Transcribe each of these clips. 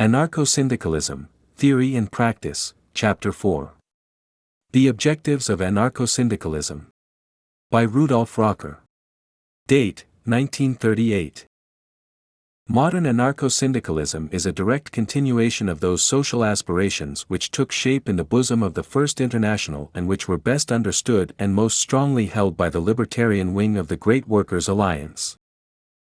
Anarcho-Syndicalism, Theory and Practice, Chapter 4. The Objectives of Anarcho-Syndicalism. By Rudolf Rocker. Date, 1938. Modern anarcho-syndicalism is a direct continuation of those social aspirations which took shape in the bosom of the First International and which were best understood and most strongly held by the libertarian wing of the Great Workers' Alliance.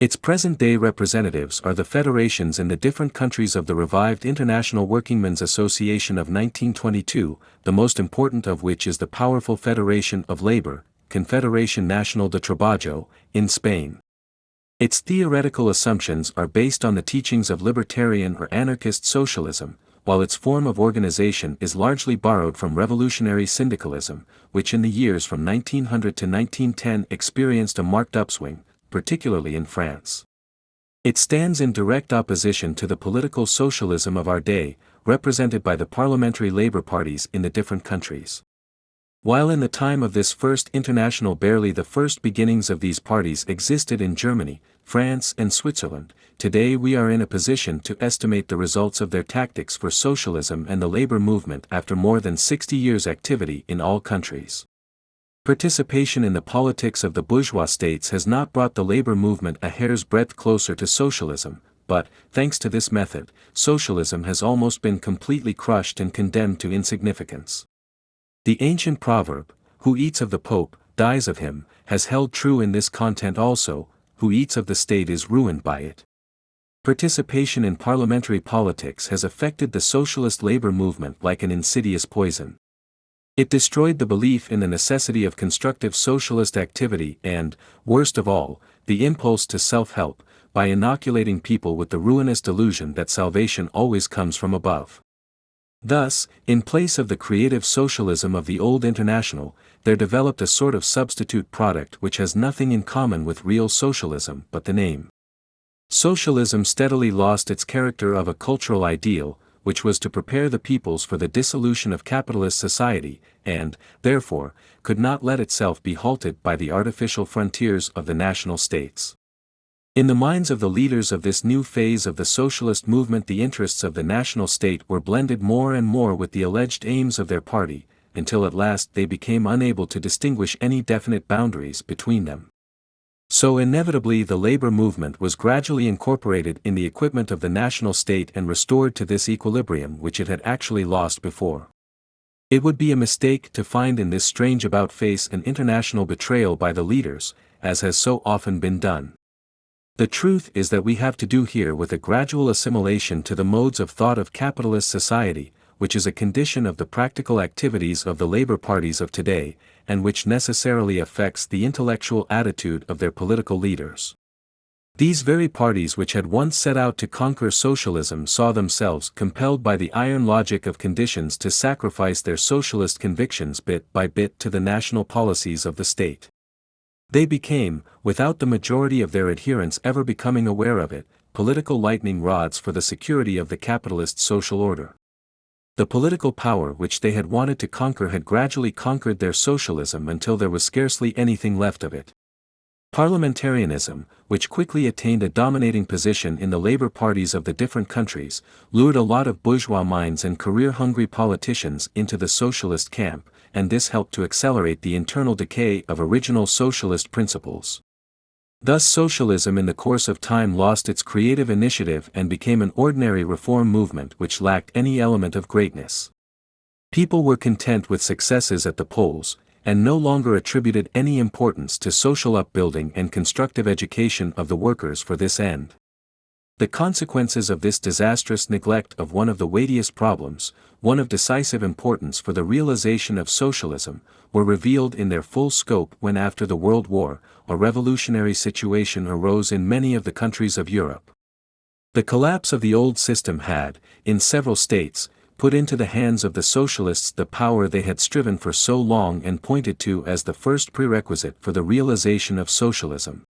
Its present-day representatives are the federations in the different countries of the revived International Workingmen's Association of 1922, the most important of which is the powerful Federation of Labor, Confederación Nacional de Trabajo, in Spain. Its theoretical assumptions are based on the teachings of libertarian or anarchist socialism, while its form of organization is largely borrowed from revolutionary syndicalism, which in the years from 1900 to 1910 experienced a marked upswing, particularly in France. It stands in direct opposition to the political socialism of our day, represented by the parliamentary labor parties in the different countries. While in the time of this First International barely the first beginnings of these parties existed in Germany, France and Switzerland, today we are in a position to estimate the results of their tactics for socialism and the labor movement after more than 60 years' activity in all countries. Participation in the politics of the bourgeois states has not brought the labor movement a hair's breadth closer to socialism, but, thanks to this method, socialism has almost been completely crushed and condemned to insignificance. The ancient proverb, "Who eats of the Pope, dies of him," has held true in this content also, "Who eats of the state is ruined by it." Participation in parliamentary politics has affected the socialist labor movement like an insidious poison. It destroyed the belief in the necessity of constructive socialist activity and, worst of all, the impulse to self-help, by inoculating people with the ruinous delusion that salvation always comes from above. Thus, in place of the creative socialism of the old International, there developed a sort of substitute product which has nothing in common with real socialism but the name. Socialism steadily lost its character of a cultural ideal, which was to prepare the peoples for the dissolution of capitalist society, and, therefore, could not let itself be halted by the artificial frontiers of the national states. In the minds of the leaders of this new phase of the socialist movement, the interests of the national state were blended more and more with the alleged aims of their party, until at last they became unable to distinguish any definite boundaries between them. So inevitably the labor movement was gradually incorporated in the equipment of the national state and restored to this equilibrium which it had actually lost before. It would be a mistake to find in this strange about-face an international betrayal by the leaders, as has so often been done. The truth is that we have to do here with a gradual assimilation to the modes of thought of capitalist society, which is a condition of the practical activities of the labor parties of today, and which necessarily affects the intellectual attitude of their political leaders. These very parties which had once set out to conquer socialism saw themselves compelled by the iron logic of conditions to sacrifice their socialist convictions bit by bit to the national policies of the state. They became, without the majority of their adherents ever becoming aware of it, political lightning rods for the security of the capitalist social order. The political power which they had wanted to conquer had gradually conquered their socialism until there was scarcely anything left of it. Parliamentarianism, which quickly attained a dominating position in the labor parties of the different countries, lured a lot of bourgeois minds and career-hungry politicians into the socialist camp, and this helped to accelerate the internal decay of original socialist principles. Thus socialism in the course of time lost its creative initiative and became an ordinary reform movement which lacked any element of greatness. People were content with successes at the polls, and no longer attributed any importance to social upbuilding and constructive education of the workers for this end. The consequences of this disastrous neglect of one of the weightiest problems, one of decisive importance for the realization of socialism, were revealed in their full scope when after the World War, a revolutionary situation arose in many of the countries of Europe. The collapse of the old system had, in several states, put into the hands of the socialists the power they had striven for so long and pointed to as the first prerequisite for the realization of socialism.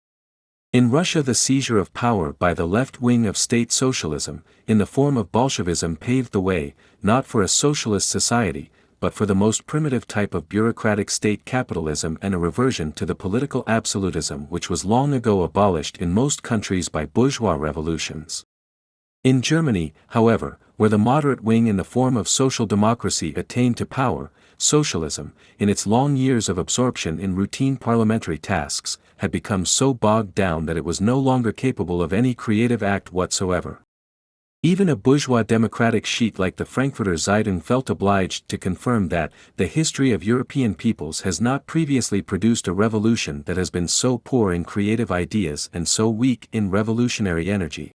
In Russia, the seizure of power by the left wing of state socialism, in the form of Bolshevism, paved the way, not for a socialist society, but for the most primitive type of bureaucratic state capitalism and a reversion to the political absolutism which was long ago abolished in most countries by bourgeois revolutions. In Germany, however, where the moderate wing in the form of social democracy attained to power, socialism, in its long years of absorption in routine parliamentary tasks, had become so bogged down that it was no longer capable of any creative act whatsoever. Even a bourgeois democratic sheet like the Frankfurter Zeitung felt obliged to confirm that the history of European peoples has not previously produced a revolution that has been so poor in creative ideas and so weak in revolutionary energy.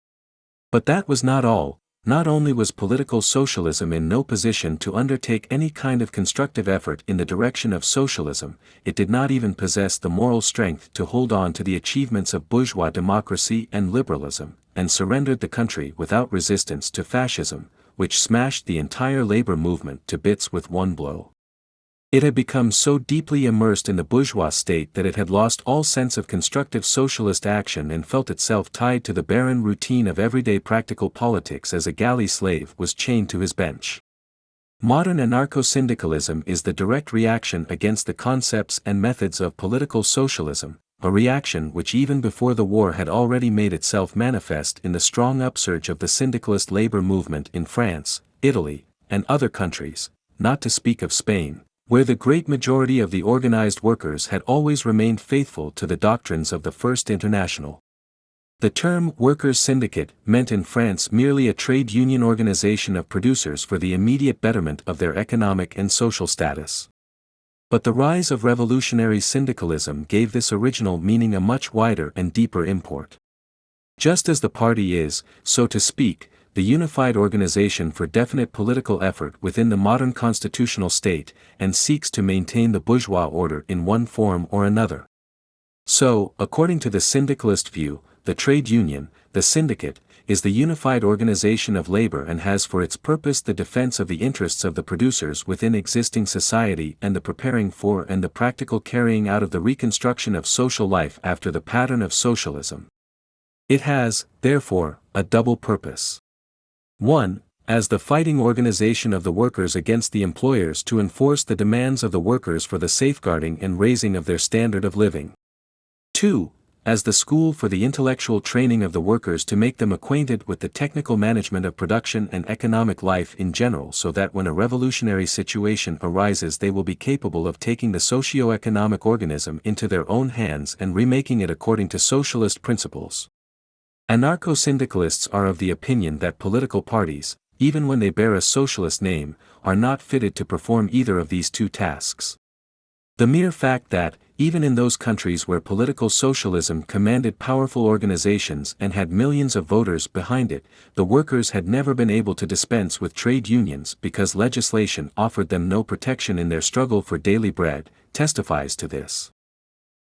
But that was not all. Not only was political socialism in no position to undertake any kind of constructive effort in the direction of socialism, it did not even possess the moral strength to hold on to the achievements of bourgeois democracy and liberalism, and surrendered the country without resistance to fascism, which smashed the entire labor movement to bits with one blow. It had become so deeply immersed in the bourgeois state that it had lost all sense of constructive socialist action and felt itself tied to the barren routine of everyday practical politics as a galley slave was chained to his bench. Modern anarcho-syndicalism is the direct reaction against the concepts and methods of political socialism, a reaction which even before the war had already made itself manifest in the strong upsurge of the syndicalist labor movement in France, Italy, and other countries, not to speak of Spain, where the great majority of the organized workers had always remained faithful to the doctrines of the First International. The term workers' syndicate meant in France merely a trade union organization of producers for the immediate betterment of their economic and social status. But the rise of revolutionary syndicalism gave this original meaning a much wider and deeper import. Just as the party is, so to speak, the unified organization for definite political effort within the modern constitutional state, and seeks to maintain the bourgeois order in one form or another. So, according to the syndicalist view, the trade union, the syndicate, is the unified organization of labor and has for its purpose the defense of the interests of the producers within existing society and the preparing for and the practical carrying out of the reconstruction of social life after the pattern of socialism. It has, therefore, a double purpose. 1. As the fighting organization of the workers against the employers to enforce the demands of the workers for the safeguarding and raising of their standard of living. 2. As the school for the intellectual training of the workers to make them acquainted with the technical management of production and economic life in general so that when a revolutionary situation arises they will be capable of taking the socio-economic organism into their own hands and remaking it according to socialist principles. Anarcho-syndicalists are of the opinion that political parties, even when they bear a socialist name, are not fitted to perform either of these two tasks. The mere fact that, even in those countries where political socialism commanded powerful organizations and had millions of voters behind it, the workers had never been able to dispense with trade unions because legislation offered them no protection in their struggle for daily bread, testifies to this.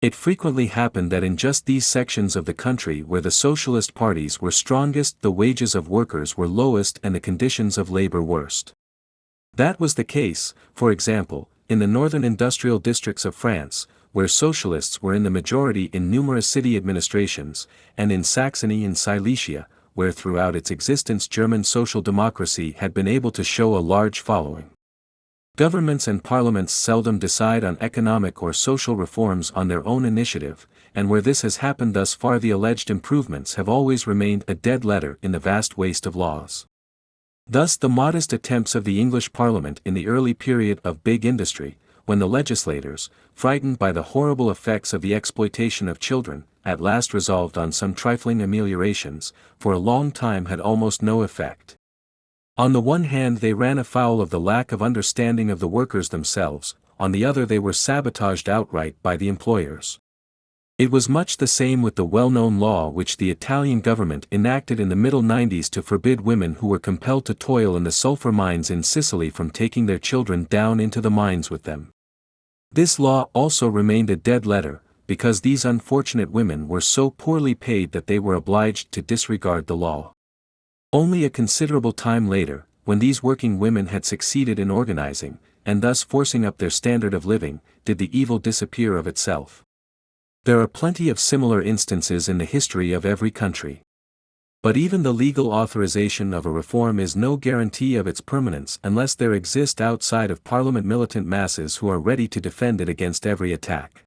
It frequently happened that in just these sections of the country where the socialist parties were strongest the wages of workers were lowest and the conditions of labor worst. That was the case, for example, in the northern industrial districts of France, where socialists were in the majority in numerous city administrations, and in Saxony and Silesia, where throughout its existence German social democracy had been able to show a large following. Governments and parliaments seldom decide on economic or social reforms on their own initiative, and where this has happened thus far the alleged improvements have always remained a dead letter in the vast waste of laws. Thus the modest attempts of the English Parliament in the early period of big industry, when the legislators, frightened by the horrible effects of the exploitation of children, at last resolved on some trifling ameliorations, for a long time had almost no effect. On the one hand they ran afoul of the lack of understanding of the workers themselves, on the other they were sabotaged outright by the employers. It was much the same with the well-known law which the Italian government enacted in the middle 90s to forbid women who were compelled to toil in the sulfur mines in Sicily from taking their children down into the mines with them. This law also remained a dead letter, because these unfortunate women were so poorly paid that they were obliged to disregard the law. Only a considerable time later, when these working women had succeeded in organizing, and thus forcing up their standard of living, did the evil disappear of itself. There are plenty of similar instances in the history of every country. But even the legal authorization of a reform is no guarantee of its permanence unless there exist outside of Parliament militant masses who are ready to defend it against every attack.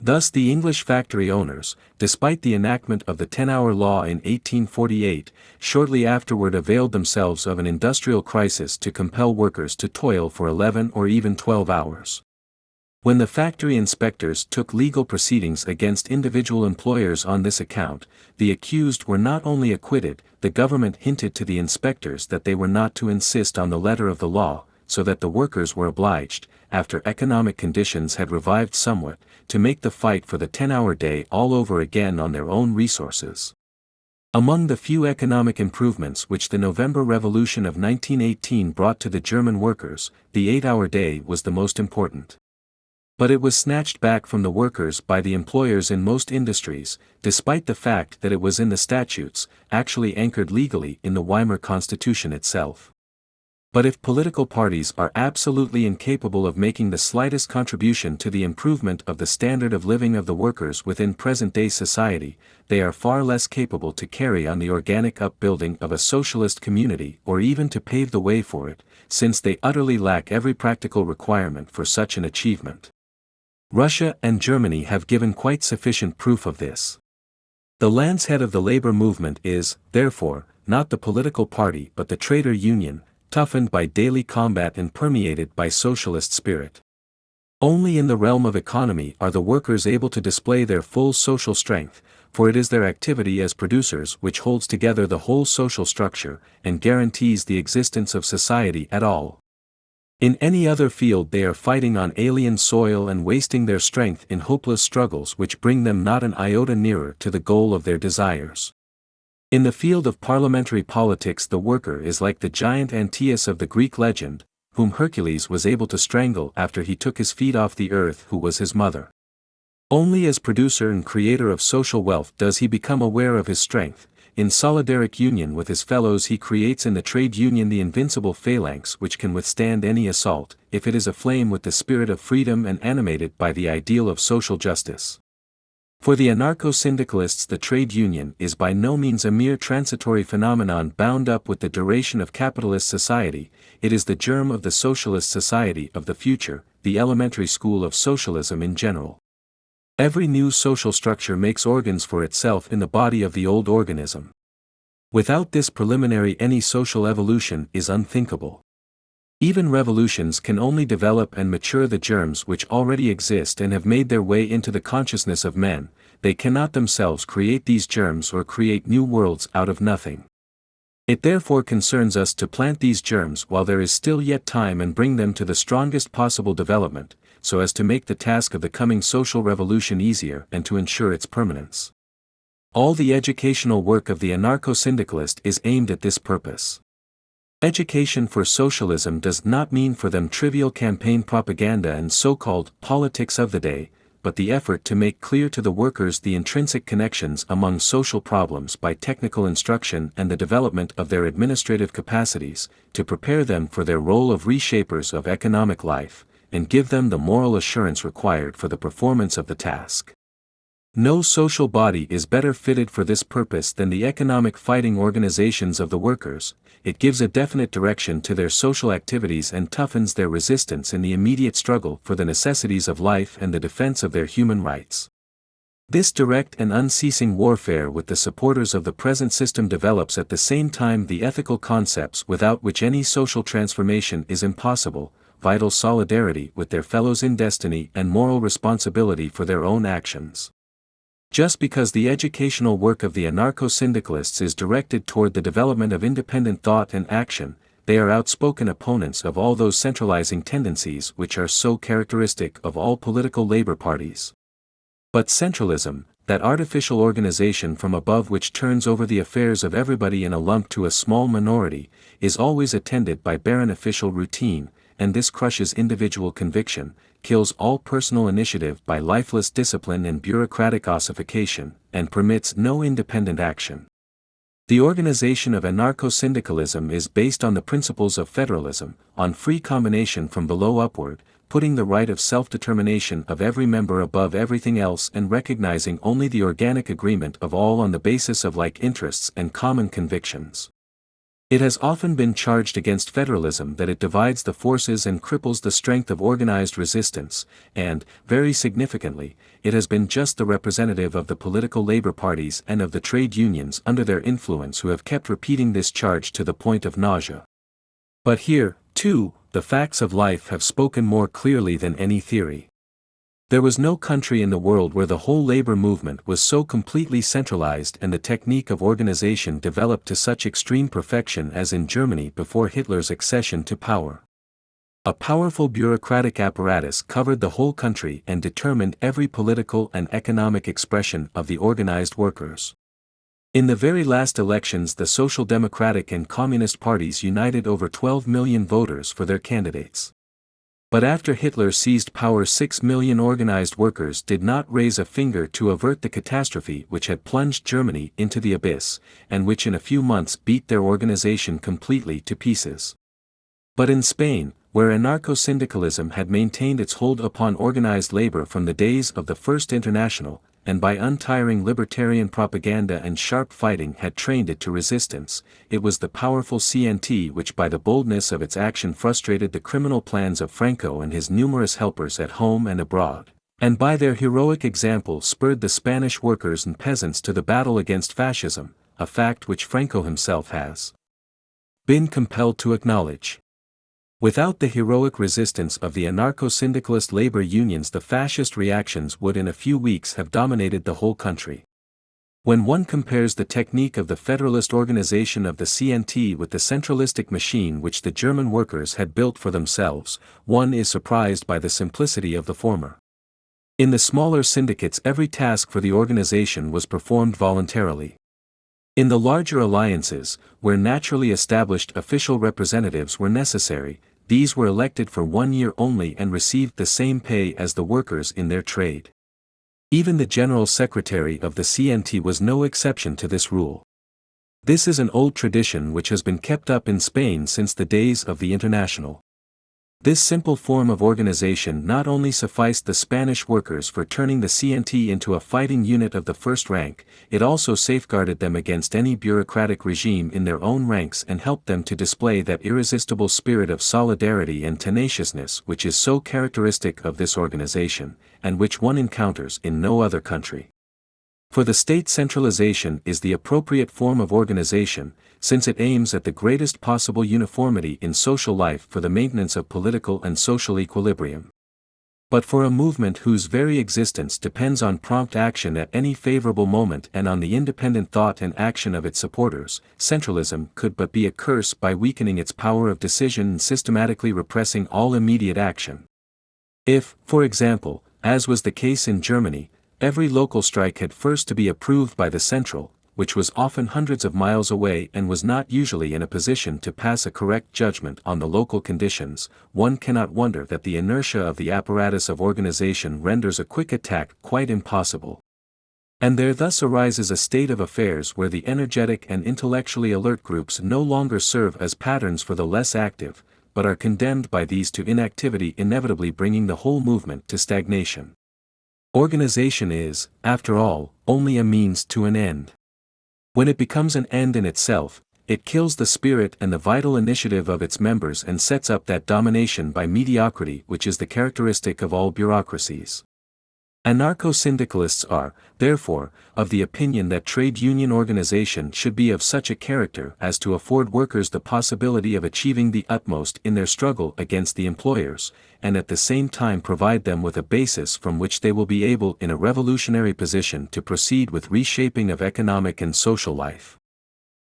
Thus the English factory owners, despite the enactment of the 10-hour law in 1848, shortly afterward availed themselves of an industrial crisis to compel workers to toil for 11 or even 12 hours. When the factory inspectors took legal proceedings against individual employers on this account, the accused were not only acquitted, the government hinted to the inspectors that they were not to insist on the letter of the law, so that the workers were obliged, after economic conditions had revived somewhat, to make the fight for the 10-hour day all over again on their own resources. Among the few economic improvements which the November Revolution of 1918 brought to the German workers, the 8-hour day was the most important. But it was snatched back from the workers by the employers in most industries, despite the fact that it was in the statutes, actually anchored legally in the Weimar Constitution itself. But if political parties are absolutely incapable of making the slightest contribution to the improvement of the standard of living of the workers within present-day society, they are far less capable to carry on the organic upbuilding of a socialist community or even to pave the way for it, since they utterly lack every practical requirement for such an achievement. Russia and Germany have given quite sufficient proof of this. The lancehead of the labor movement is, therefore, not the political party but the trade union, toughened by daily combat and permeated by socialist spirit. Only in the realm of economy are the workers able to display their full social strength, for it is their activity as producers which holds together the whole social structure, and guarantees the existence of society at all. In any other field they are fighting on alien soil and wasting their strength in hopeless struggles which bring them not an iota nearer to the goal of their desires. In the field of parliamentary politics the worker is like the giant Antaeus of the Greek legend, whom Hercules was able to strangle after he took his feet off the earth, who was his mother. Only as producer and creator of social wealth does he become aware of his strength. In solidaric union with his fellows he creates in the trade union the invincible phalanx which can withstand any assault, if it is aflame with the spirit of freedom and animated by the ideal of social justice. For the anarcho-syndicalists the trade union is by no means a mere transitory phenomenon bound up with the duration of capitalist society, it is the germ of the socialist society of the future, the elementary school of socialism in general. Every new social structure makes organs for itself in the body of the old organism. Without this preliminary any social evolution is unthinkable. Even revolutions can only develop and mature the germs which already exist and have made their way into the consciousness of men. They cannot themselves create these germs or create new worlds out of nothing. It therefore concerns us to plant these germs while there is still yet time and bring them to the strongest possible development, so as to make the task of the coming social revolution easier and to ensure its permanence. All the educational work of the anarcho-syndicalist is aimed at this purpose. Education for socialism does not mean for them trivial campaign propaganda and so-called politics of the day, but the effort to make clear to the workers the intrinsic connections among social problems by technical instruction and the development of their administrative capacities, to prepare them for their role of reshapers of economic life, and give them the moral assurance required for the performance of the task. No social body is better fitted for this purpose than the economic fighting organizations of the workers. It gives a definite direction to their social activities and toughens their resistance in the immediate struggle for the necessities of life and the defense of their human rights. This direct and unceasing warfare with the supporters of the present system develops at the same time the ethical concepts without which any social transformation is impossible, vital solidarity with their fellows in destiny and moral responsibility for their own actions. Just because the educational work of the anarcho-syndicalists is directed toward the development of independent thought and action, they are outspoken opponents of all those centralizing tendencies which are so characteristic of all political labor parties. But centralism, that artificial organization from above which turns over the affairs of everybody in a lump to a small minority, is always attended by barren official routine, and this crushes individual conviction, kills all personal initiative by lifeless discipline and bureaucratic ossification, and permits no independent action. The organization of anarcho-syndicalism is based on the principles of federalism, on free combination from below upward, putting the right of self-determination of every member above everything else and recognizing only the organic agreement of all on the basis of like interests and common convictions. It has often been charged against federalism that it divides the forces and cripples the strength of organized resistance, and, very significantly, it has been just the representative of the political labor parties and of the trade unions under their influence who have kept repeating this charge to the point of nausea. But here, too, the facts of life have spoken more clearly than any theory. There was no country in the world where the whole labor movement was so completely centralized and the technique of organization developed to such extreme perfection as in Germany before Hitler's accession to power. A powerful bureaucratic apparatus covered the whole country and determined every political and economic expression of the organized workers. In the very last elections, the Social Democratic and Communist parties united over 12 million voters for their candidates. But after Hitler seized power, 6 million organized workers did not raise a finger to avert the catastrophe which had plunged Germany into the abyss, and which in a few months beat their organization completely to pieces. But in Spain, where anarcho-syndicalism had maintained its hold upon organized labor from the days of the First International, and by untiring libertarian propaganda and sharp fighting had trained it to resistance, it was the powerful CNT which by the boldness of its action frustrated the criminal plans of Franco and his numerous helpers at home and abroad, and by their heroic example spurred the Spanish workers and peasants to the battle against fascism, a fact which Franco himself has been compelled to acknowledge. Without the heroic resistance of the anarcho-syndicalist labor unions, the fascist reactions would in a few weeks have dominated the whole country. When one compares the technique of the federalist organization of the CNT with the centralistic machine which the German workers had built for themselves, one is surprised by the simplicity of the former. In the smaller syndicates, every task for the organization was performed voluntarily. In the larger alliances, where naturally established official representatives were necessary, these were elected for 1 year only and received the same pay as the workers in their trade. Even the General Secretary of the CNT was no exception to this rule. This is an old tradition which has been kept up in Spain since the days of the International. This simple form of organization not only sufficed the Spanish workers for turning the CNT into a fighting unit of the first rank, it also safeguarded them against any bureaucratic regime in their own ranks and helped them to display that irresistible spirit of solidarity and tenaciousness which is so characteristic of this organization, and which one encounters in no other country. For the state, centralization is the appropriate form of organization, since it aims at the greatest possible uniformity in social life for the maintenance of political and social equilibrium. But for a movement whose very existence depends on prompt action at any favorable moment and on the independent thought and action of its supporters, centralism could but be a curse by weakening its power of decision and systematically repressing all immediate action. If, for example, as was the case in Germany, every local strike had first to be approved by the central, which was often hundreds of miles away and was not usually in a position to pass a correct judgment on the local conditions, one cannot wonder that the inertia of the apparatus of organization renders a quick attack quite impossible. And there thus arises a state of affairs where the energetic and intellectually alert groups no longer serve as patterns for the less active, but are condemned by these to inactivity, inevitably bringing the whole movement to stagnation. Organization is, after all, only a means to an end. When it becomes an end in itself, it kills the spirit and the vital initiative of its members and sets up that domination by mediocrity which is the characteristic of all bureaucracies. Anarcho-syndicalists are, therefore, of the opinion that trade union organization should be of such a character as to afford workers the possibility of achieving the utmost in their struggle against the employers, and at the same time provide them with a basis from which they will be able in a revolutionary position to proceed with reshaping of economic and social life.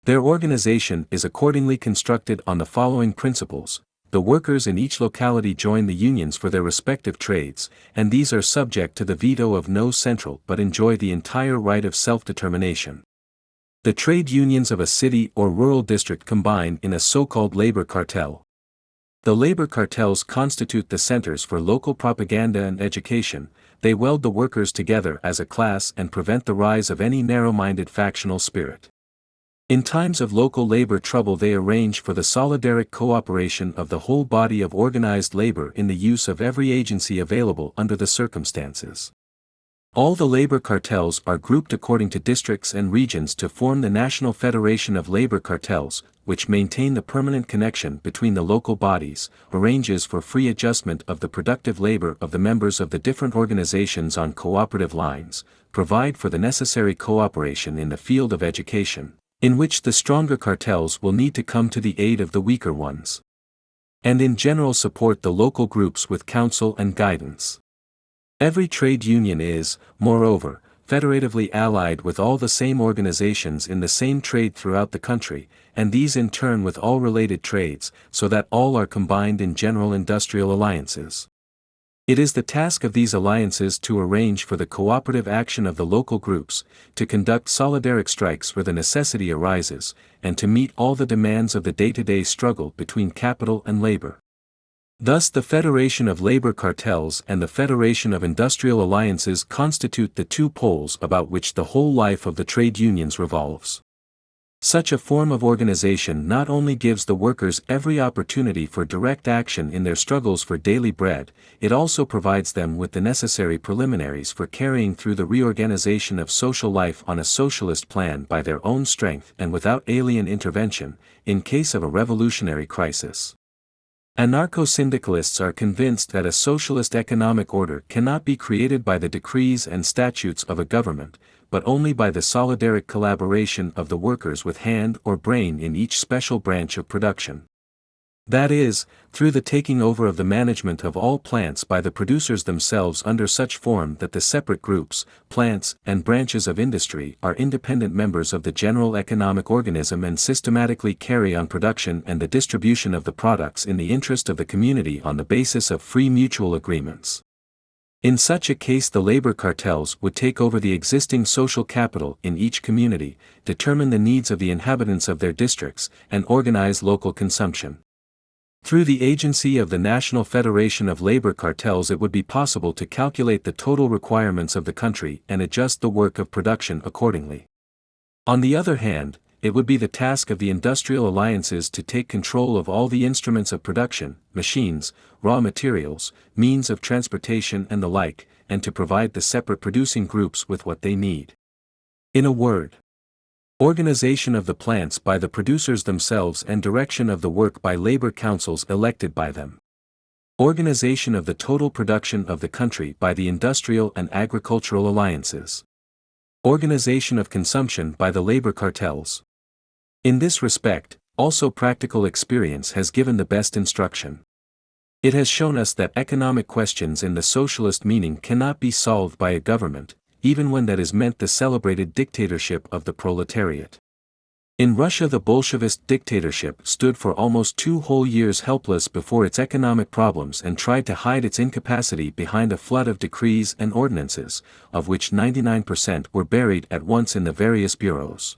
Their organization is accordingly constructed on the following principles. The workers in each locality join the unions for their respective trades, and these are subject to the veto of no central but enjoy the entire right of self-determination. The trade unions of a city or rural district combine in a so-called labor cartel. The labor cartels constitute the centers for local propaganda and education. They weld the workers together as a class and prevent the rise of any narrow-minded factional spirit. In times of local labor trouble they arrange for the solidaric cooperation of the whole body of organized labor in the use of every agency available under the circumstances. All the labor cartels are grouped according to districts and regions to form the National Federation of Labor Cartels, which maintain the permanent connection between the local bodies, arranges for free adjustment of the productive labor of the members of the different organizations on cooperative lines, provide for the necessary cooperation in the field of education, in which the stronger cartels will need to come to the aid of the weaker ones, and in general support the local groups with counsel and guidance. Every trade union is, moreover, federatively allied with all the same organizations in the same trade throughout the country, and these in turn with all related trades, so that all are combined in general industrial alliances. It is the task of these alliances to arrange for the cooperative action of the local groups, to conduct solidaric strikes where the necessity arises, and to meet all the demands of the day-to-day struggle between capital and labor. Thus the Federation of Labor Cartels and the Federation of Industrial Alliances constitute the two poles about which the whole life of the trade unions revolves. Such a form of organization not only gives the workers every opportunity for direct action in their struggles for daily bread, it also provides them with the necessary preliminaries for carrying through the reorganization of social life on a socialist plan by their own strength and without alien intervention, in case of a revolutionary crisis. Anarcho-syndicalists are convinced that a socialist economic order cannot be created by the decrees and statutes of a government, but only by the solidaric collaboration of the workers with hand or brain in each special branch of production. That is, through the taking over of the management of all plants by the producers themselves under such form that the separate groups, plants, and branches of industry are independent members of the general economic organism and systematically carry on production and the distribution of the products in the interest of the community on the basis of free mutual agreements. In such a case the labor cartels would take over the existing social capital in each community, determine the needs of the inhabitants of their districts, and organize local consumption. Through the agency of the National Federation of Labor Cartels it would be possible to calculate the total requirements of the country and adjust the work of production accordingly. On the other hand, it would be the task of the industrial alliances to take control of all the instruments of production, machines, raw materials, means of transportation and the like, and to provide the separate producing groups with what they need. In a word, organization of the plants by the producers themselves and direction of the work by labor councils elected by them. Organization of the total production of the country by the industrial and agricultural alliances. Organization of consumption by the labor cartels. In this respect, also practical experience has given the best instruction. It has shown us that economic questions in the socialist meaning cannot be solved by a government, even when that is meant the celebrated dictatorship of the proletariat. In Russia the Bolshevist dictatorship stood for almost 2 whole years helpless before its economic problems and tried to hide its incapacity behind a flood of decrees and ordinances, of which 99% were buried at once in the various bureaus.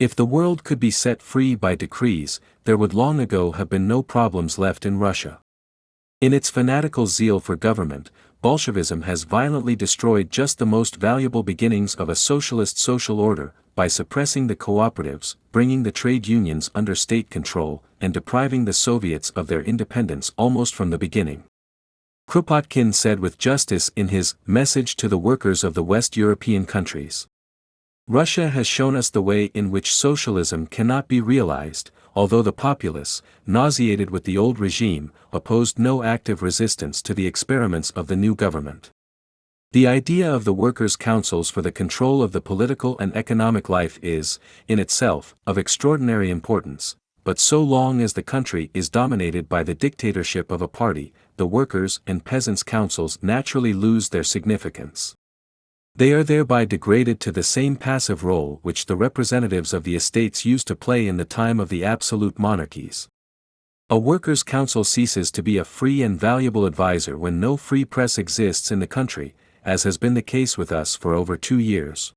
If the world could be set free by decrees, there would long ago have been no problems left in Russia. In its fanatical zeal for government, Bolshevism has violently destroyed just the most valuable beginnings of a socialist social order, by suppressing the cooperatives, bringing the trade unions under state control, and depriving the Soviets of their independence almost from the beginning. Kropotkin said with justice in his Message to the Workers of the West European Countries. Russia has shown us the way in which socialism cannot be realized, although the populace, nauseated with the old regime, opposed no active resistance to the experiments of the new government. The idea of the workers' councils for the control of the political and economic life is, in itself, of extraordinary importance, but so long as the country is dominated by the dictatorship of a party, the workers' and peasants' councils naturally lose their significance. They are thereby degraded to the same passive role which the representatives of the estates used to play in the time of the absolute monarchies. A workers' council ceases to be a free and valuable advisor when no free press exists in the country, as has been the case with us for over 2 years.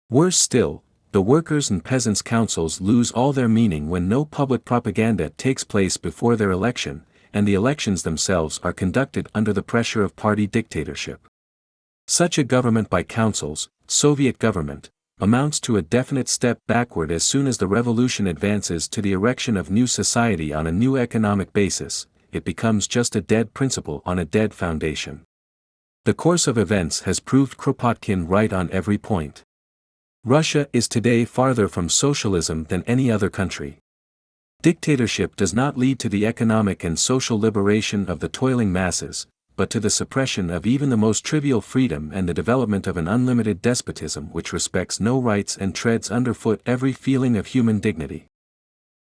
Worse still, the workers' and peasants' councils lose all their meaning when no public propaganda takes place before their election, and the elections themselves are conducted under the pressure of party dictatorship. Such a government by councils, Soviet government, amounts to a definite step backward as soon as the revolution advances to the erection of new society on a new economic basis. It becomes just a dead principle on a dead foundation. The course of events has proved Kropotkin right on every point. Russia is today farther from socialism than any other country. Dictatorship does not lead to the economic and social liberation of the toiling masses, but to the suppression of even the most trivial freedom and the development of an unlimited despotism which respects no rights and treads underfoot every feeling of human dignity.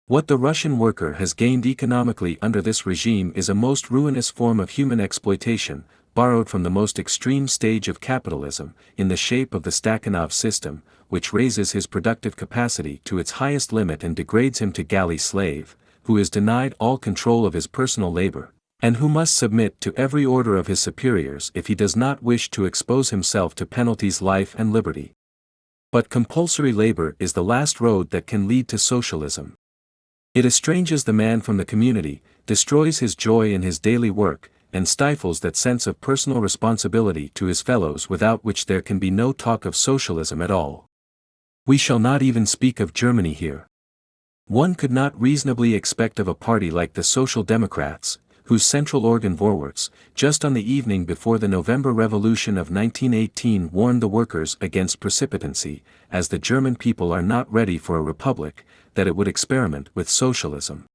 What the Russian worker has gained economically under this regime is a most ruinous form of human exploitation, borrowed from the most extreme stage of capitalism, in the shape of the Stakhanov system, which raises his productive capacity to its highest limit and degrades him to galley slave, who is denied all control of his personal labor, and who must submit to every order of his superiors if he does not wish to expose himself to penalties life and liberty. But compulsory labor is the last road that can lead to socialism. It estranges the man from the community, destroys his joy in his daily work, and stifles that sense of personal responsibility to his fellows without which there can be no talk of socialism at all. We shall not even speak of Germany here. One could not reasonably expect of a party like the Social Democrats, whose central organ Vorwärts, just on the evening before the November Revolution of 1918 warned the workers against precipitancy, as the German people are not ready for a republic, that it would experiment with socialism.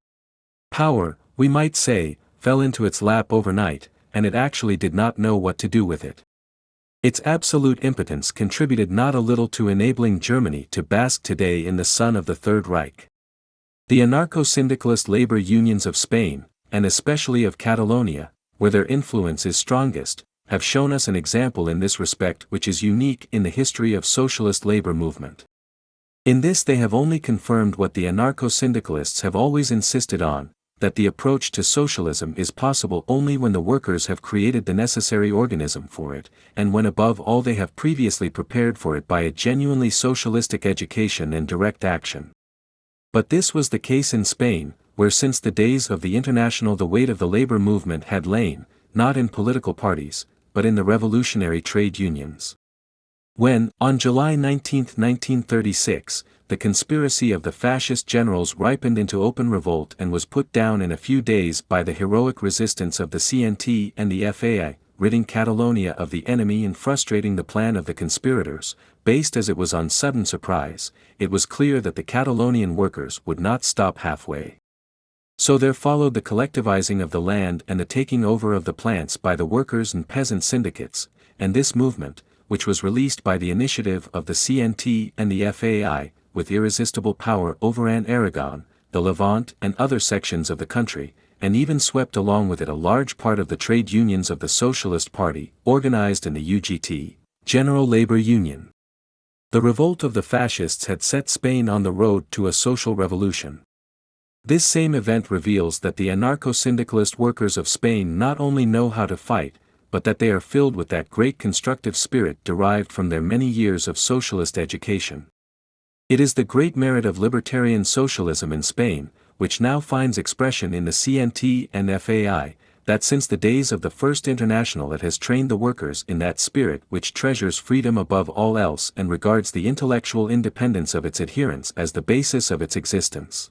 Power, we might say, fell into its lap overnight, and it actually did not know what to do with it. Its absolute impotence contributed not a little to enabling Germany to bask today in the sun of the Third Reich. The anarcho-syndicalist labor unions of Spain, and especially of Catalonia, where their influence is strongest, have shown us an example in this respect which is unique in the history of socialist labor movement. In this they have only confirmed what the anarcho-syndicalists have always insisted on, that the approach to socialism is possible only when the workers have created the necessary organism for it, and when above all they have previously prepared for it by a genuinely socialistic education and direct action. But this was the case in Spain, where since the days of the International the weight of the labor movement had lain, not in political parties, but in the revolutionary trade unions. When, on July 19, 1936, the conspiracy of the fascist generals ripened into open revolt and was put down in a few days by the heroic resistance of the CNT and the FAI, ridding Catalonia of the enemy and frustrating the plan of the conspirators, based as it was on sudden surprise, it was clear that the Catalonian workers would not stop halfway. So there followed the collectivizing of the land and the taking over of the plants by the workers and peasant syndicates, and this movement, which was released by the initiative of the CNT and the FAI, with irresistible power overran Aragon, the Levant and other sections of the country, and even swept along with it a large part of the trade unions of the Socialist Party, organized in the UGT, General Labor Union. The revolt of the fascists had set Spain on the road to a social revolution. This same event reveals that the anarcho-syndicalist workers of Spain not only know how to fight, but that they are filled with that great constructive spirit derived from their many years of socialist education. It is the great merit of libertarian socialism in Spain, which now finds expression in the CNT and FAI, that since the days of the First International it has trained the workers in that spirit which treasures freedom above all else and regards the intellectual independence of its adherents as the basis of its existence.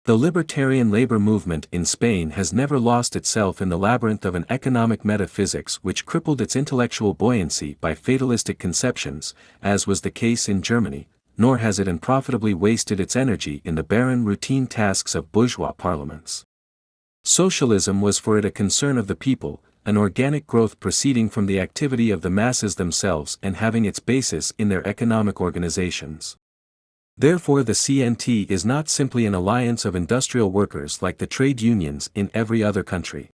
The libertarian labor movement in Spain has never lost itself in the labyrinth of an economic metaphysics which crippled its intellectual buoyancy by fatalistic conceptions, as was the case in Germany, nor has it unprofitably wasted its energy in the barren routine tasks of bourgeois parliaments. Socialism was for it a concern of the people, an organic growth proceeding from the activity of the masses themselves and having its basis in their economic organizations. Therefore the CNT is not simply an alliance of industrial workers like the trade unions in every other country.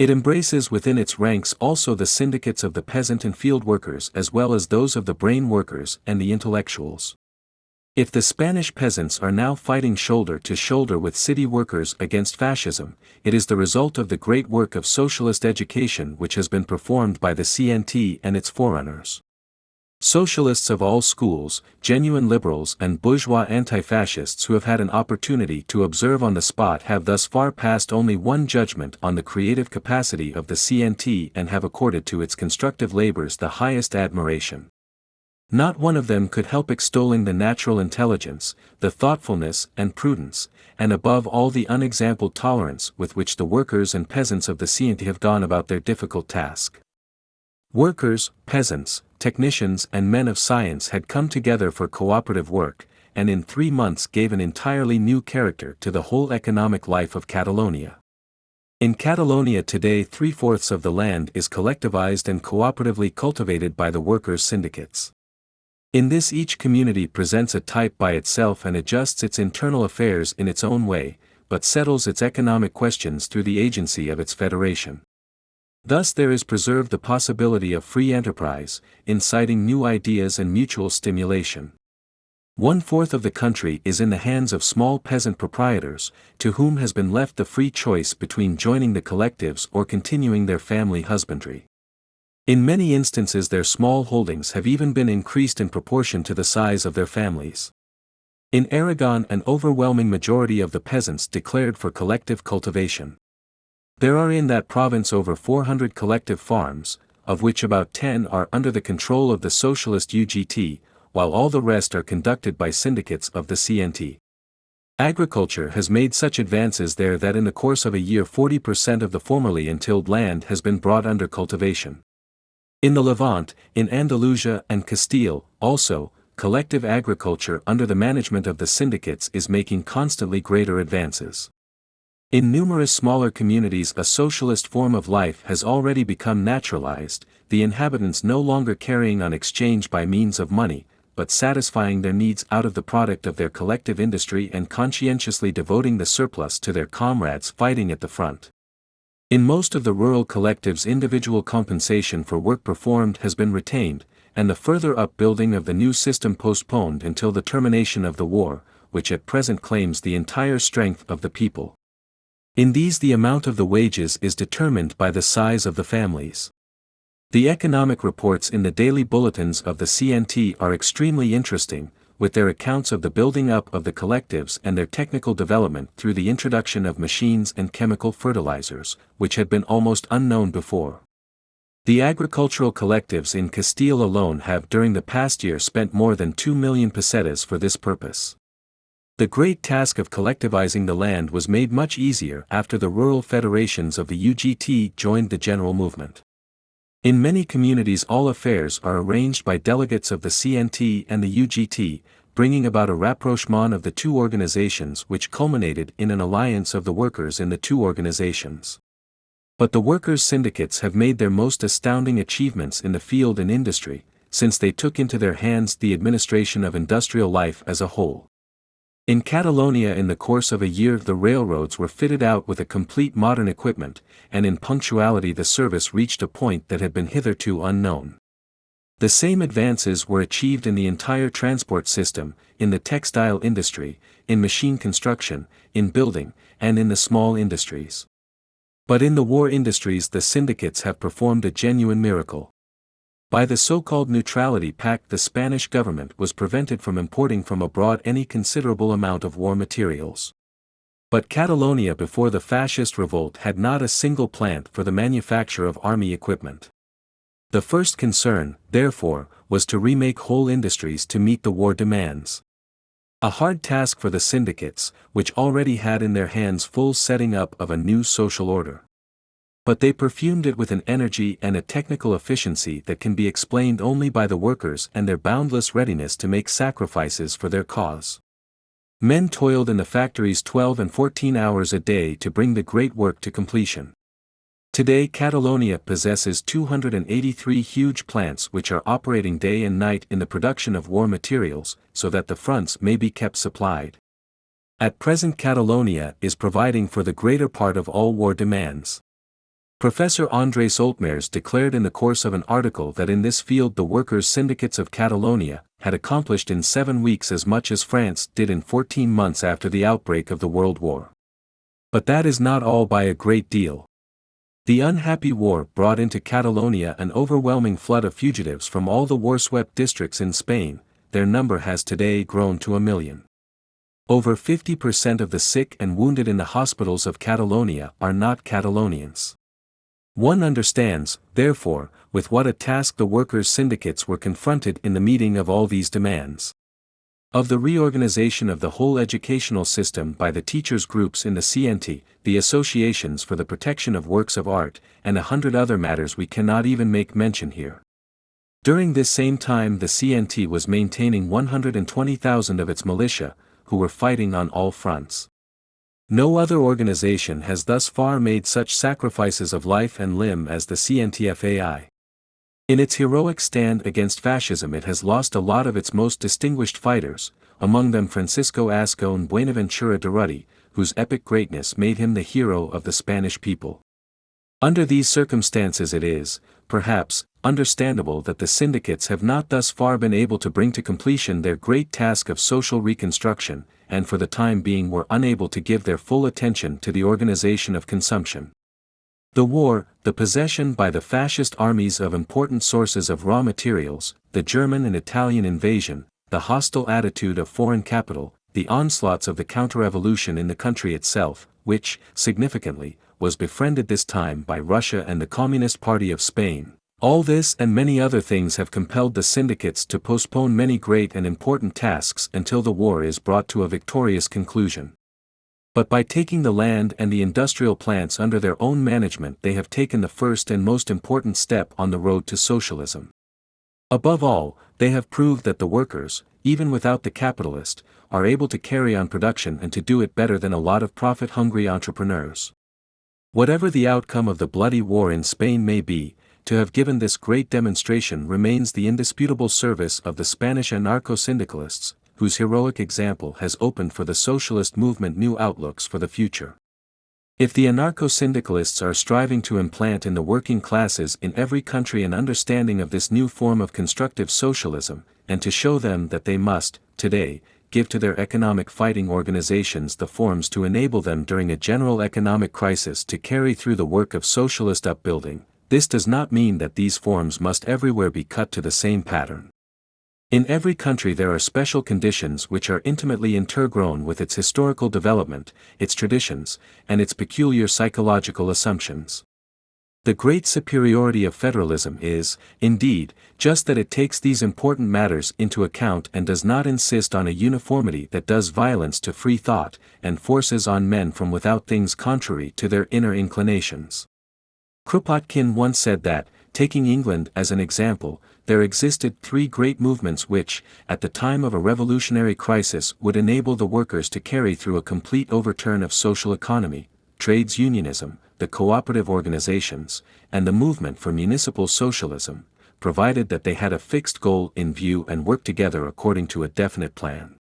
It embraces within its ranks also the syndicates of the peasant and field workers as well as those of the brain workers and the intellectuals. If the Spanish peasants are now fighting shoulder to shoulder with city workers against fascism, it is the result of the great work of socialist education which has been performed by the CNT and its forerunners. Socialists of all schools, genuine liberals and bourgeois anti-fascists who have had an opportunity to observe on the spot have thus far passed only one judgment on the creative capacity of the CNT and have accorded to its constructive labors the highest admiration. Not one of them could help extolling the natural intelligence, the thoughtfulness and prudence, and above all the unexampled tolerance with which the workers and peasants of the CNT have gone about their difficult task. Workers, peasants, technicians and men of science had come together for cooperative work, and in 3 months gave an entirely new character to the whole economic life of Catalonia. In Catalonia today 3/4 of the land is collectivized and cooperatively cultivated by the workers' syndicates. In this each community presents a type by itself and adjusts its internal affairs in its own way, but settles its economic questions through the agency of its federation. Thus there is preserved the possibility of free enterprise, inciting new ideas and mutual stimulation. 1/4 of the country is in the hands of small peasant proprietors, to whom has been left the free choice between joining the collectives or continuing their family husbandry. In many instances their small holdings have even been increased in proportion to the size of their families. In Aragon an overwhelming majority of the peasants declared for collective cultivation. There are in that province over 400 collective farms, of which about 10 are under the control of the socialist UGT, while all the rest are conducted by syndicates of the CNT. Agriculture has made such advances there that in the course of a year 40% of the formerly untilled land has been brought under cultivation. In the Levant, in Andalusia and Castile, also, collective agriculture under the management of the syndicates is making constantly greater advances. In numerous smaller communities a socialist form of life has already become naturalized, the inhabitants no longer carrying on exchange by means of money, but satisfying their needs out of the product of their collective industry and conscientiously devoting the surplus to their comrades fighting at the front. In most of the rural collectives individual compensation for work performed has been retained, and the further upbuilding of the new system postponed until the termination of the war, which at present claims the entire strength of the people. In these the amount of the wages is determined by the size of the families. The economic reports in the daily bulletins of the CNT are extremely interesting, with their accounts of the building up of the collectives and their technical development through the introduction of machines and chemical fertilizers, which had been almost unknown before. The agricultural collectives in Castile alone have during the past year spent more than 2 million pesetas for this purpose. The great task of collectivizing the land was made much easier after the rural federations of the UGT joined the general movement. In many communities all affairs are arranged by delegates of the CNT and the UGT, bringing about a rapprochement of the two organizations which culminated in an alliance of the workers in the two organizations. But the workers' syndicates have made their most astounding achievements in the field and industry, since they took into their hands the administration of industrial life as a whole. In Catalonia in the course of a year the railroads were fitted out with a complete modern equipment, and in punctuality the service reached a point that had been hitherto unknown. The same advances were achieved in the entire transport system, in the textile industry, in machine construction, in building, and in the small industries. But in the war industries the syndicates have performed a genuine miracle. By the so-called neutrality pact the Spanish government was prevented from importing from abroad any considerable amount of war materials. But Catalonia before the fascist revolt had not a single plant for the manufacture of army equipment. The first concern, therefore, was to remake whole industries to meet the war demands. A hard task for the syndicates, which already had in their hands full setting up of a new social order. But they perfumed it with an energy and a technical efficiency that can be explained only by the workers and their boundless readiness to make sacrifices for their cause. Men toiled in the factories 12 and 14 hours a day to bring the great work to completion. Today Catalonia possesses 283 huge plants which are operating day and night in the production of war materials, so that the fronts may be kept supplied. At present Catalonia is providing for the greater part of all war demands. Professor Andrés Oltmers declared in the course of an article that in this field the workers' syndicates of Catalonia had accomplished in 7 weeks as much as France did in 14 months after the outbreak of the World War. But that is not all by a great deal. The unhappy war brought into Catalonia an overwhelming flood of fugitives from all the war-swept districts in Spain. Their number has today grown to 1 million. Over 50% of the sick and wounded in the hospitals of Catalonia are not Catalonians. One understands, therefore, with what a task the workers' syndicates were confronted in the meeting of all these demands. Of the reorganization of the whole educational system by the teachers' groups in the CNT, the associations for the protection of works of art, and 100 other matters we cannot even make mention here. During this same time the CNT was maintaining 120,000 of its militia, who were fighting on all fronts. No other organization has thus far made such sacrifices of life and limb as the CNTFAI. In its heroic stand against fascism it has lost a lot of its most distinguished fighters, among them Francisco Ascon Buenaventura Durruti, whose epic greatness made him the hero of the Spanish people. Under these circumstances it is, perhaps, understandable that the syndicates have not thus far been able to bring to completion their great task of social reconstruction, and for the time being were unable to give their full attention to the organization of consumption. The war, the possession by the fascist armies of important sources of raw materials, the German and Italian invasion, the hostile attitude of foreign capital, the onslaughts of the counter-revolution in the country itself, which, significantly, was befriended this time by Russia and the Communist Party of Spain. All this and many other things have compelled the syndicates to postpone many great and important tasks until the war is brought to a victorious conclusion. But by taking the land and the industrial plants under their own management they have taken the first and most important step on the road to socialism. Above all, they have proved that the workers, even without the capitalist, are able to carry on production and to do it better than a lot of profit-hungry entrepreneurs. Whatever the outcome of the bloody war in Spain may be, to have given this great demonstration remains the indisputable service of the Spanish anarcho-syndicalists, whose heroic example has opened for the socialist movement new outlooks for the future. If the anarcho-syndicalists are striving to implant in the working classes in every country an understanding of this new form of constructive socialism, and to show them that they must, today, give to their economic fighting organizations the forms to enable them during a general economic crisis to carry through the work of socialist upbuilding, this does not mean that these forms must everywhere be cut to the same pattern. In every country there are special conditions which are intimately intergrown with its historical development, its traditions, and its peculiar psychological assumptions. The great superiority of federalism is, indeed, just that it takes these important matters into account and does not insist on a uniformity that does violence to free thought, and forces on men from without things contrary to their inner inclinations. Kropotkin once said that, taking England as an example, there existed three great movements which, at the time of a revolutionary crisis would enable the workers to carry through a complete overturn of social economy: trades unionism, the cooperative organizations, and the movement for municipal socialism, provided that they had a fixed goal in view and worked together according to a definite plan.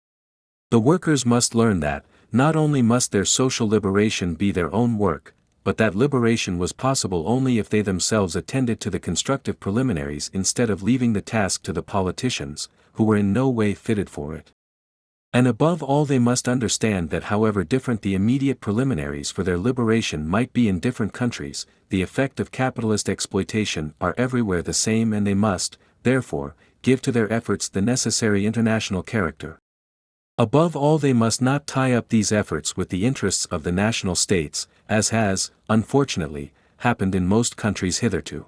The workers must learn that, not only must their social liberation be their own work, but that liberation was possible only if they themselves attended to the constructive preliminaries instead of leaving the task to the politicians, who were in no way fitted for it. And above all they must understand that however different the immediate preliminaries for their liberation might be in different countries, the effect of capitalist exploitation are everywhere the same and they must, therefore, give to their efforts the necessary international character. Above all they must not tie up these efforts with the interests of the national states, as has, unfortunately, happened in most countries hitherto.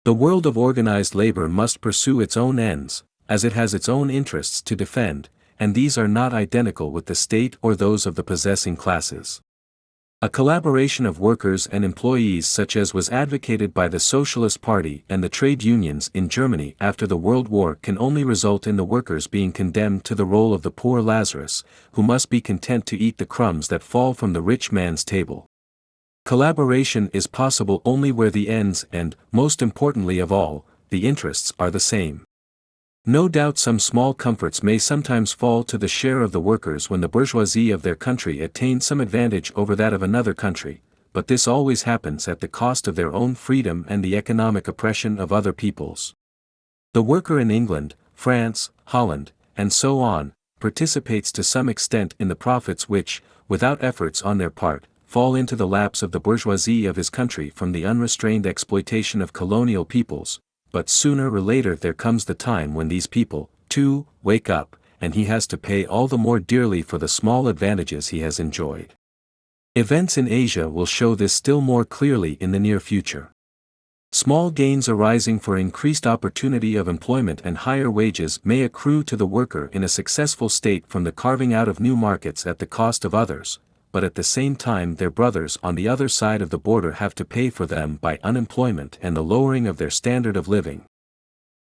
The world of organized labor must pursue its own ends, as it has its own interests to defend, and these are not identical with the state or those of the possessing classes. A collaboration of workers and employees such as was advocated by the Socialist Party and the trade unions in Germany after the World War can only result in the workers being condemned to the role of the poor Lazarus, who must be content to eat the crumbs that fall from the rich man's table. Collaboration is possible only where the ends and, most importantly of all, the interests are the same. No doubt some small comforts may sometimes fall to the share of the workers when the bourgeoisie of their country attain some advantage over that of another country, but this always happens at the cost of their own freedom and the economic oppression of other peoples. The worker in England, France, Holland, and so on, participates to some extent in the profits which, without efforts on their part, fall into the laps of the bourgeoisie of his country from the unrestrained exploitation of colonial peoples. But sooner or later there comes the time when these people, too, wake up, and he has to pay all the more dearly for the small advantages he has enjoyed. Events in Asia will show this still more clearly in the near future. Small gains arising for increased opportunity of employment and higher wages may accrue to the worker in a successful state from the carving out of new markets at the cost of others, but at the same time their brothers on the other side of the border have to pay for them by unemployment and the lowering of their standard of living.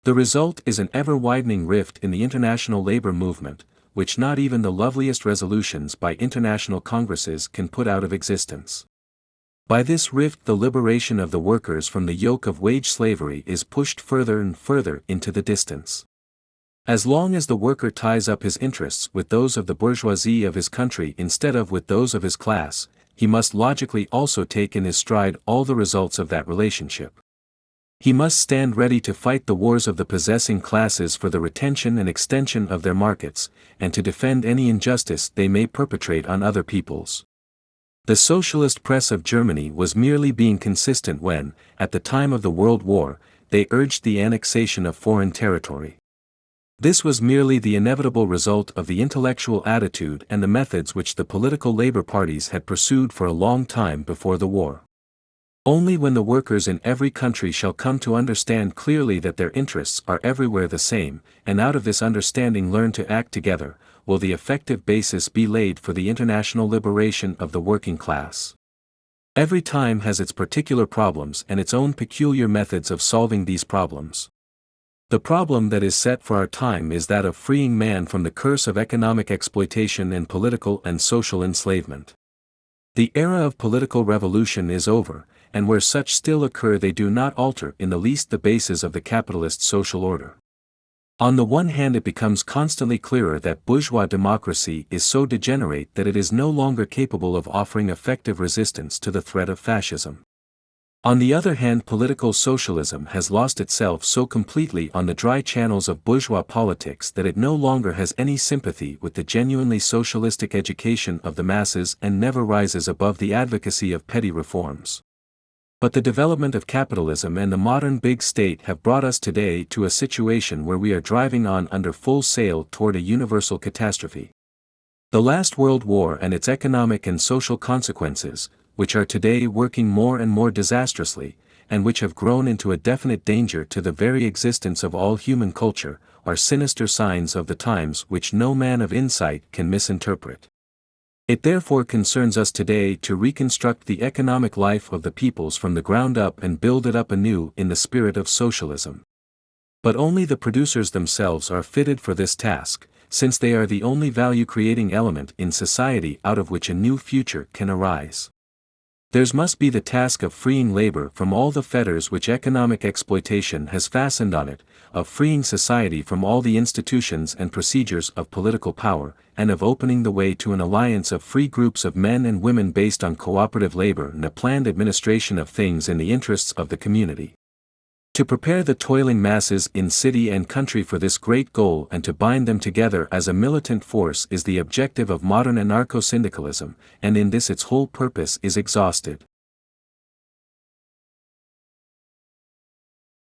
The result is an ever-widening rift in the international labor movement, which not even the loveliest resolutions by international congresses can put out of existence. By this rift the liberation of the workers from the yoke of wage slavery is pushed further and further into the distance. As long as the worker ties up his interests with those of the bourgeoisie of his country instead of with those of his class, he must logically also take in his stride all the results of that relationship. He must stand ready to fight the wars of the possessing classes for the retention and extension of their markets, and to defend any injustice they may perpetrate on other peoples. The socialist press of Germany was merely being consistent when, at the time of the World War, they urged the annexation of foreign territory. This was merely the inevitable result of the intellectual attitude and the methods which the political labor parties had pursued for a long time before the war. Only when the workers in every country shall come to understand clearly that their interests are everywhere the same, and out of this understanding learn to act together, will the effective basis be laid for the international liberation of the working class. Every time has its particular problems and its own peculiar methods of solving these problems. The problem that is set for our time is that of freeing man from the curse of economic exploitation and political and social enslavement. The era of political revolution is over, and where such still occur they do not alter in the least the basis of the capitalist social order. On the one hand it becomes constantly clearer that bourgeois democracy is so degenerate that it is no longer capable of offering effective resistance to the threat of fascism. On the other hand political socialism has lost itself so completely on the dry channels of bourgeois politics that it no longer has any sympathy with the genuinely socialistic education of the masses and never rises above the advocacy of petty reforms. But the development of capitalism and the modern big state have brought us today to a situation where we are driving on under full sail toward a universal catastrophe. The last World War and its economic and social consequences, which are today working more and more disastrously, and which have grown into a definite danger to the very existence of all human culture, are sinister signs of the times which no man of insight can misinterpret. It therefore concerns us today to reconstruct the economic life of the peoples from the ground up and build it up anew in the spirit of socialism. But only the producers themselves are fitted for this task, since they are the only value-creating element in society out of which a new future can arise. Theirs must be the task of freeing labor from all the fetters which economic exploitation has fastened on it, of freeing society from all the institutions and procedures of political power, and of opening the way to an alliance of free groups of men and women based on cooperative labor and a planned administration of things in the interests of the community. To prepare the toiling masses in city and country for this great goal and to bind them together as a militant force is the objective of modern anarcho-syndicalism, and in this its whole purpose is exhausted.